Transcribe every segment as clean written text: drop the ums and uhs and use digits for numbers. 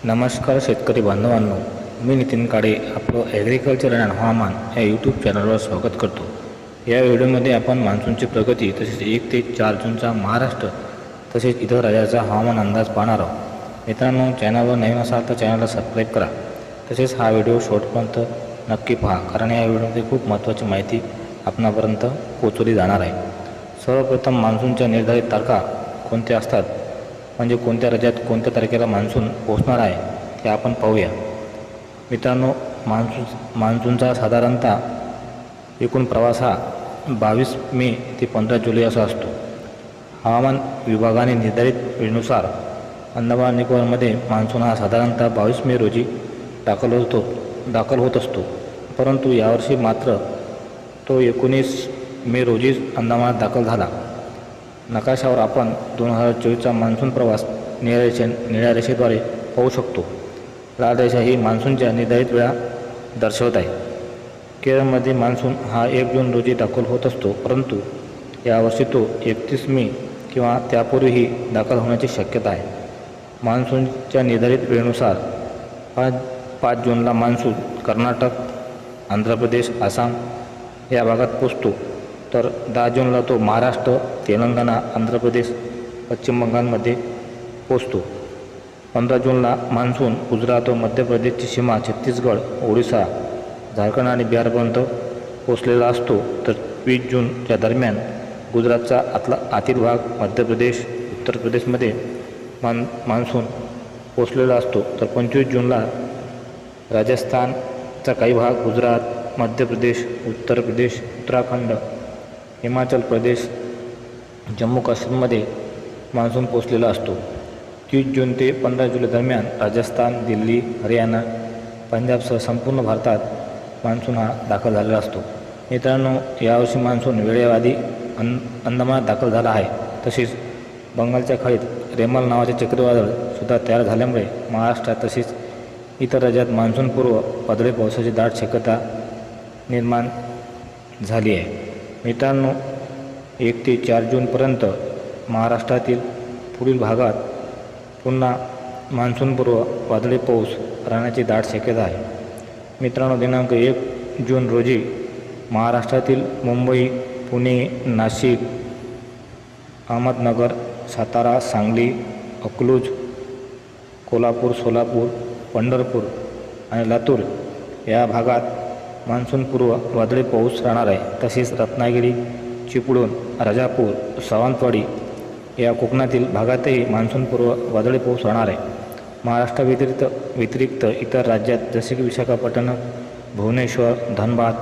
नमस्कार शेतकरी बांधवांनो, मी नितीन काळे आपलं ॲग्रिकल्चर अँड हवामान या यूट्यूब चॅनलवर स्वागत करतो. या व्हिडिओमध्ये आपण मान्सूनची प्रगती तसेच 1 ते 4 जूनचा महाराष्ट्र तसेच इतर राज्याचा हवामान अंदाज पाहणार आहोत. मित्रांनो, चॅनलवर नवीन असाल तर चॅनलला सबस्क्राईब करा. तसेच हा व्हिडिओ शेवटपर्यंत नक्की पहा, कारण या व्हिडिओमध्ये खूप महत्त्वाची माहिती आपणापर्यंत पोहोचवली जाणार आहे. सर्वप्रथम मान्सूनच्या निर्धारित तारखा कोणत्या असतात, म्हणजे कोणत्या राज्यात कोणत्या तारखेला मान्सून पोहोचणार आहे ते आपण पाहूया. मित्रांनो, मान्सूनचा साधारणतः एकूण प्रवास हा 22 मे ते 15 जुलै असा असतो. हवामान विभागाने निर्धारित वेळेनुसार अंदमान निकोबारमध्ये मान्सून हा साधारणतः 22 मे रोजी दाखल होत असतो, परंतु यावर्षी मात्र तो 19 मे रोजीच अंदमानात दाखल झाला. नकाशावर आपण 2024चा मान्सून प्रवास निळ्या रेषेद्वारे पाहू शकतो. लाल रेषा ही मान्सूनच्या निर्धारित वेळा दर्शवत आहे. केरळमध्ये मान्सून हा 1 जून रोजी दाखल होत असतो, परंतु यावर्षी तो 31 मे किंवा त्यापूर्वीही दाखल होण्याची शक्यता आहे. मान्सूनच्या निर्धारित वेळेनुसार 5 जूनला मान्सून कर्नाटक, आंध्र प्रदेश, आसाम या भागात पोचतो, तर 10 जूनला तो महाराष्ट्र, तेलंगणा, आंध्र प्रदेश, पश्चिम बंगालमध्ये पोचतो. 15 जूनला मान्सून गुजरात व मध्य प्रदेशची सीमा, छत्तीसगड, ओडिशा, झारखंड आणि बिहारपर्यंत पोचलेला असतो, तर 20 जूनच्या दरम्यान गुजरातचा आतील भाग, मध्य प्रदेश, उत्तर प्रदेशमध्ये मान्सून पोचलेला असतो, तर 25 जूनला राजस्थानचा काही भाग, गुजरात, मध्य प्रदेश, उत्तर प्रदेश, उत्तराखंड, हिमाचल प्रदेश, जम्मू काश्मीरमध्ये मान्सून पोचलेला असतो. 30 जून ते 15 जुलै दरम्यान राजस्थान, दिल्ली, हरियाणा, पंजाबसह संपूर्ण भारतात मान्सून हा दाखल झालेला असतो. मित्रांनो, यावर्षी मान्सून वेळेआधी अंदमानात दाखल झाला आहे. तसेच बंगालच्या खाडीत रेमल नावाचे चक्रीवादळसुद्धा तयार झाल्यामुळे महाराष्ट्रात तसेच इतर राज्यात मान्सूनपूर्व वादळी पावसाची दाट शक्यता निर्माण झाली आहे. मित्रांनो, 1 ते 4 जूनपर्यंत महाराष्ट्रातील पुढील भागात पुन्हा मान्सूनपूर्व वादळी पाऊस राहण्याची दाट शक्यता आहे. मित्रांनो, दिनांक 1 जून रोजी महाराष्ट्रातील मुंबई, पुणे, नाशिक, अहमदनगर, सातारा, सांगली, अकलूज, कोल्हापूर, सोलापूर, पंढरपूर आणि लातूर या भागात मान्सूनपूर्व वादळी पाऊस राहणार आहे. तसेच रत्नागिरी, चिपळूण, राजापूर, सावंतवाडी या कोकणातील भागातही मान्सूनपूर्व वादळी पाऊस राहणार आहे. महाराष्ट्राव्यतिरिक्त इतर राज्यात जसे की विशाखापट्टणम, भुवनेश्वर, धनबाद,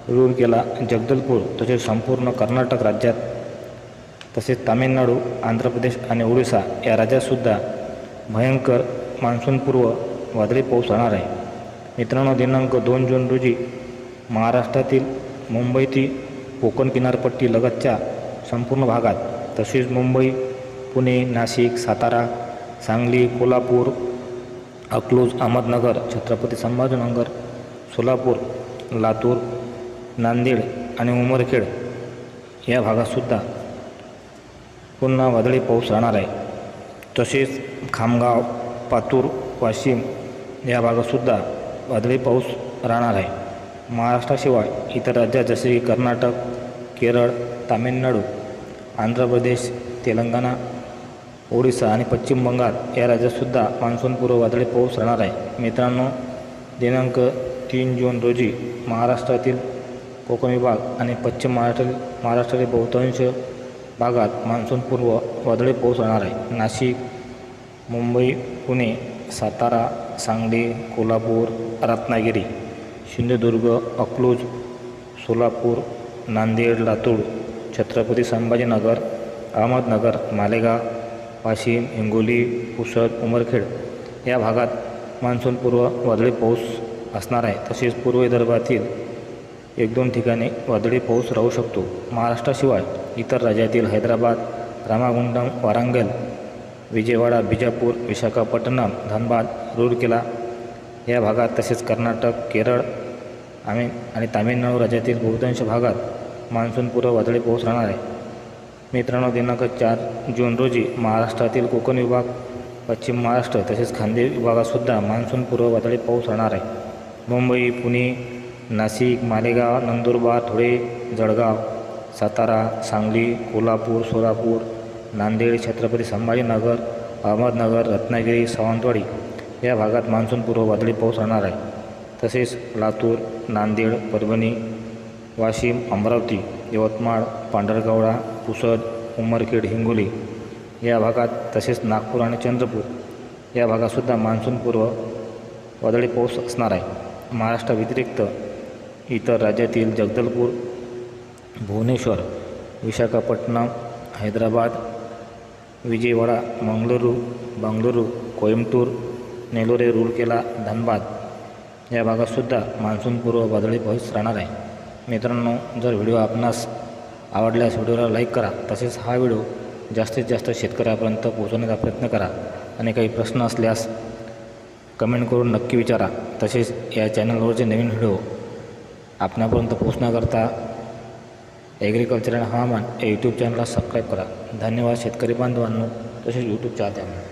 रूरकेला, जगदलपूर तसेच संपूर्ण कर्नाटक राज्यात, तसेच तामिळनाडू, आंध्र प्रदेश आणि ओडिशा या राज्यातसुद्धा भयंकर मान्सूनपूर्व वादळी पाऊस राहणार आहे. मित्रांनो, दिनांक 2 जून रोजी महाराष्ट्रातील मुंबई ते कोकण किनारपट्टी लगतच्या संपूर्ण भागात, तसेच मुंबई, पुणे, नाशिक, सातारा, सांगली, कोल्हापूर, अकलूज, अहमदनगर, छत्रपती संभाजीनगर, सोलापूर, लातूर, नांदेड आणि उमरखेड या भागातसुद्धा पुन्हा वादळी पाऊस राहणार आहे. तसेच खामगाव, पातूर, वाशिम या भागातसुद्धा वादळी पाऊस राहणार आहे. महाराष्ट्राशिवाय इतर राज्यात जसे की कर्नाटक, केरळ, तामिळनाडू, आंध्र प्रदेश, तेलंगणा, ओडिशा आणि पश्चिम बंगाल या राज्यातसुद्धा मान्सूनपूर्व वादळी पाऊस राहणार आहे. मित्रांनो, दिनांक 3 जून रोजी महाराष्ट्रातील कोकण विभाग आणि पश्चिम महाराष्ट्रातील बहुतांश भागात मान्सूनपूर्व वादळी पाऊस राहणार आहे. नाशिक, मुंबई, पुणे, सातारा, सांगली, कोल्हापूर, रत्नागिरी, सिंधुदुर्ग, अकलूज, सोलापूर, नांदेड, लातूर, छत्रपती संभाजीनगर, अहमदनगर, मालेगाव, वाशिम, हिंगोली, पुसद, उमरखेड या भागात मान्सूनपूर्व वादळी पाऊस असणार आहे. तसेच पूर्व विदर्भातील 1-2 ठिकाणी वादळी पाऊस राहू शकतो. महाराष्ट्राशिवाय इतर राज्यातील हैदराबाद, रामागुंडम, वारंगल, विजयवाडा, बिजापूर, विशाखापट्टणम, धनबाद, रूरकेला या भागात, तसेच कर्नाटक, केरळ आणि तामिळनाडू राज्यातील बहुतांश भागात मान्सूनपूर्व वादळी पाऊस राहणार आहे. मित्रांनो, दिनांक 4 जून रोजी महाराष्ट्रातील कोकण विभाग पश्चिम महाराष्ट्र तसेच खानदेश विभागातसुद्धा मान्सूनपूर्व वादळी पाऊस राहणार आहे. मुंबई, पुणे, नाशिक, मालेगाव, नंदुरबार, धुळे, जळगाव, सातारा, सांगली, कोल्हापूर, सोलापूर, नांदेड, छत्रपती संभाजीनगर, अहमदनगर, रत्नागिरी, सावंतवाडी या भागात मान्सूनपूर्व वादळी पाऊस राहणार आहे. तसेच लातूर, नांदेड, परभणी, वाशिम, अमरावती, यवतमाळ, पांढरकवडा, पुसद, उमरखेड, हिंगोली या भागात तसेच नागपूर आणि चंद्रपूर या भागातसुद्धा मान्सूनपूर्व वादळी पाऊस असणार आहे. महाराष्ट्राव्यतिरिक्त इतर राज्यातील जगदलपूर, भुवनेश्वर, विशाखापट्टणम, हैदराबाद, विजयवाडा, बंगळुरू, कोइंबतूर, नेलोरे, रूरकेला, धनबाद या भागातसुद्धा मान्सूनपूर्व वादळी पाऊस राहणार आहे. मित्रांनो, जर व्हिडिओ आपणास आवडल्यास व्हिडिओला लाईक करा. तसेच हा व्हिडिओ जास्तीत जास्त शेतकऱ्यापर्यंत पोहोचवण्याचा प्रयत्न करा आणि काही प्रश्न असल्यास कमेंट करून नक्की विचारा. तसेच या चॅनलवरचे नवीन व्हिडिओ आपणापर्यंत पोहोचण्याकरता ॲग्रिकल्चर अँड हवामान या यूट्यूब चॅनलला सबस्क्राईब करा. धन्यवाद शेतकरी बांधवांनो, तसेच यूट्यूब चाहत्यांनो.